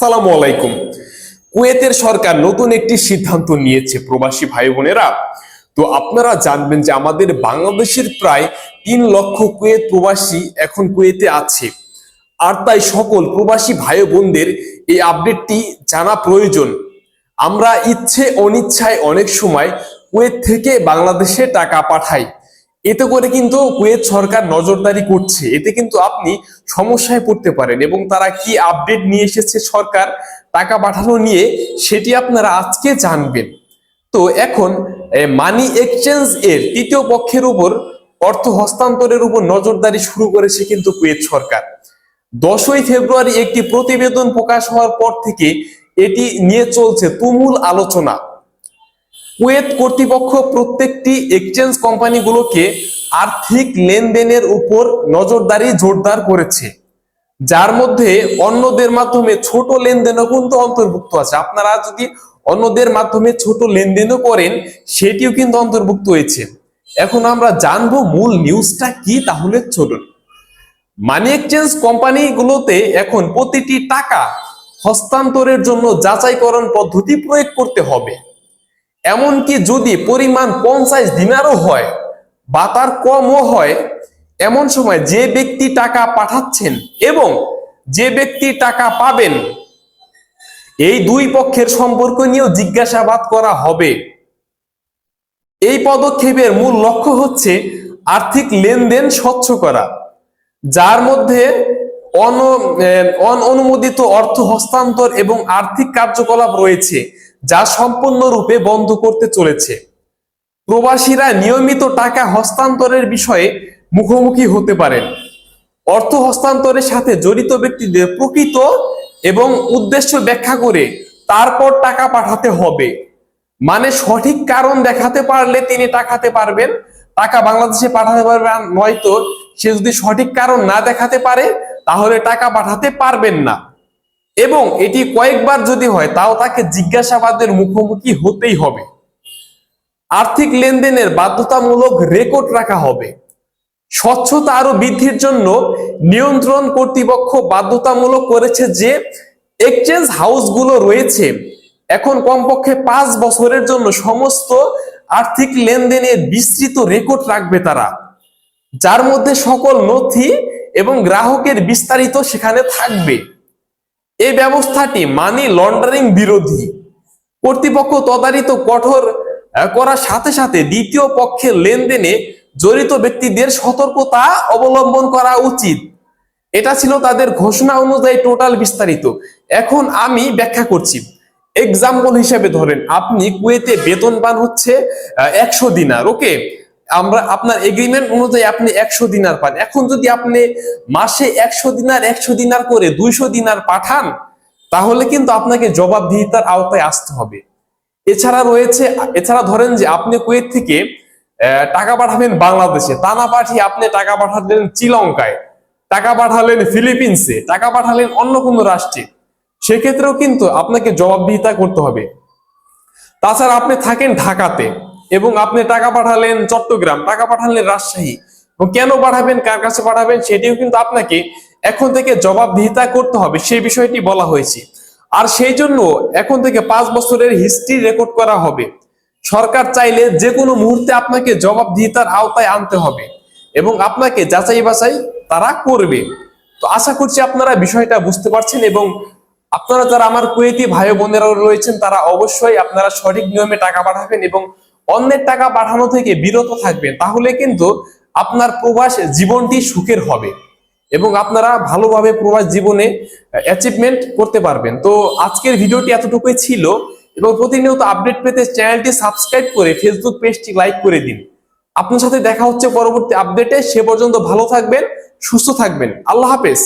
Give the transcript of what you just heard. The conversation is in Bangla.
আসসালামু আলাইকুম। কুয়েতের সরকার নতুন একটি সিদ্ধান্ত নিয়েছে প্রবাসী ভাই বোনেরা। তো আপনারা জানবেন যে আমাদের বাংলাদেশের প্রায় 3 লক্ষ কুয়েত প্রবাসী এখন কুয়েতে আছে। আর তাই সকল প্রবাসী ভাই বোনদের এই আপডেটটি জানা প্রয়োজন। আমরা ইচ্ছে অনিচ্ছায় অনেক সময় কুয়েত থেকে বাংলাদেশে টাকা পাঠাই। এতে করে কিন্তু কুয়েত সরকার নজরদারি করছে, এতে কিন্তু আপনি সমস্যায় পড়তে পারেন। এবং তারা কি আপডেট নিয়ে এসেছে সরকার টাকা পাঠানো নিয়ে, সেটি আপনারা আজকে জানবেন। তো এখন মানি এক্সচেঞ্জ এর তৃতীয় পক্ষের উপর অর্থ হস্তান্তরের উপর নজরদারি শুরু করেছে কিন্তু কুয়েত সরকার। 10ই ফেব্রুয়ারি একটি প্রতিবেদন প্রকাশ হওয়ার পর থেকে এটি নিয়ে চলছে তুমুল আলোচনা। কুয়েত কর্তৃপক্ষ প্রত্যেকটি এক্সচেঞ্জ কোম্পানিগুলোকে আর্থিক লেনদেনের উপর নজরদারি জোরদার করেছে, যার মধ্যে অন্যদের মাধ্যমে ছোট লেনদেনও কিন্তু অন্তর্ভুক্ত আছে। আপনারা যদি অন্যদের মাধ্যমে ছোট লেনদেনও করেন, সেটিও কিন্তু অন্তর্ভুক্ত হয়েছে। এখন আমরা জানবো মূল নিউজটা কি, তাহলে চলুন। মানি এক্সচেঞ্জ কোম্পানিগুলোতে এখন প্রতিটি টাকা হস্তান্তরের জন্য যাচাইকরণ পদ্ধতি প্রয়োগ করতে হবে। এমনকি যদি পরিমাণ 50 দিনারও হয় বা তার কমও হয়, এমন সময় যে ব্যক্তি টাকা পাঠাচ্ছেন এবং যে ব্যক্তি টাকা পাবেন, এই দুই পক্ষের সম্পর্ক নিয়েও জিজ্ঞাসাবাদ করা হবে। এই পদক্ষেপের মূল লক্ষ্য হচ্ছে আর্থিক লেনদেন স্বচ্ছ করা, যার মধ্যে অননুমোদিত অর্থ হস্তান্তর এবং আর্থিক কার্যকলাপ রয়েছে, যা সম্পূর্ণরূপে বন্ধ করতে চলেছে। প্রবাসীরা নিয়মিত টাকা হস্তান্তরের বিষয়ে মুখোমুখি হতে পারেন। অর্থ হস্তান্তরের সাথে জড়িত ব্যক্তিদের প্রকৃত এবং উদ্দেশ্য ব্যাখ্যা করে তারপর টাকা পাঠাতে হবে। মানে সঠিক কারণ দেখাতে পারলে তিনি টাকা বাংলাদেশে পাঠাতে পারবেন, নয়তো সে যদি সঠিক কারণ না দেখাতে পারে তাহলে টাকা পাঠাতে পারবেন না। এবং এটি কয়েকবার যদি হয় তাও তাকে জিজ্ঞাসাবাদের মুখোমুখি হতেই হবে। আর্থিক লেনদেনের বাধ্যতামূলক রেকর্ড রাখা হবে। স্বচ্ছতা আরো বৃদ্ধির জন্য নিয়ন্ত্রণ কর্তৃপক্ষ বাধ্যতামূলক করেছে যে এক্সচেঞ্জ হাউসগুলো রয়েছে এখন কমপক্ষে 5 বছরের জন্য সমস্ত আর্থিক লেনদেনের বিস্তৃত রেকর্ড রাখবে তারা, যার মধ্যে সকল নথি এবং গ্রাহকের বিস্তারিত সেখানে থাকবে। এই ব্যবস্থাটি মানি লন্ডারিং বিরোধী। কর্তৃপক্ষ তদারকি কঠোর করার সাথে সাথে দ্বিতীয় পক্ষের লেনদেনে জড়িত ব্যক্তিদের সতর্কতা অবলম্বন করা উচিত। এটা ছিল তাদের ঘোষণা অনুযায়ী টোটাল বিস্তারিত। এখন আমি ব্যাখ্যা করছি। এক্সাম্পল হিসেবে ধরেন আপনি কুয়েতে বেতন পান হচ্ছে 100 দিনার, ওকে। আপনার এগ্রিমেন্ট অনুযায়ী আপনি 100 দিনার পান। এখন যদি আপনি মাসে 100 দিনার করে 200 দিনার পাঠান, তাহলে কিন্তু আপনাকে জবাবদিহিতার আওতায় আসতে হবে। এছাড়া ধরেন যে আপনি কুয়েত থেকে টাকা পাঠাবেন বাংলাদেশে, তা না পাঠিয়ে আপনি টাকা পাঠালেন শ্রীলঙ্কায়, টাকা পাঠালেন ফিলিপিন্সে, টাকা পাঠালেন অন্য কোনো রাষ্ট্রে, সেক্ষেত্রেও কিন্তু আপনাকে জবাবদিহিতা করতে হবে। তাছাড়া আপনি থাকেন ঢাকাতে এবং আপনি টাকা পাঠালেন চট্টগ্রাম, টাকা পাঠালেন রাজশাহী, এবং কেন পাঠাবেন, কার কাছে পাঠাবেন, সেটিও কিন্তু আপনাকে এখন থেকে জবাবদিহিতা করতে হবে, সেই বিষয়টি বলা হয়েছে। আর সেই জন্য এখন থেকে 5 বছরের হিস্ট্রি রেকর্ড করা হবে। সরকার চাইলে যে কোনো মুহূর্তে আপনাকে জবাবদিহিতার আওতায় আনতে হবে এবং আপনাকে যাচাই বাছাই তারা করবে। তো আশা করছি আপনারা বিষয়টা বুঝতে পারছেন, এবং আপনারা যারা আমার কুয়েতি ভাই বোনেরা রয়েছেন তারা অবশ্যই আপনারা সঠিক নিয়মে টাকা পাঠাবেন এবং অন্যের টাকা পাঠানো থেকে বিরত থাকবেন। তাহলে কিন্তু আপনার প্রবাস জীবনটি সুখের হবে এবং আপনারা ভালোভাবে প্রবাস জীবনে অ্যাচিভমেন্ট করতে পারবেন। তো আজকের ভিডিওটি এতটুকুই ছিল, এবং প্রতিনিয়ত আপডেট পেতে চ্যানেলটি সাবস্ক্রাইব করে ফেসবুক পেজটি লাইক করে দিন। আপনার সাথে দেখা হচ্ছে পরবর্তী আপডেটে। সে পর্যন্ত ভালো থাকবেন, সুস্থ থাকবেন। আল্লাহ হাফেজ।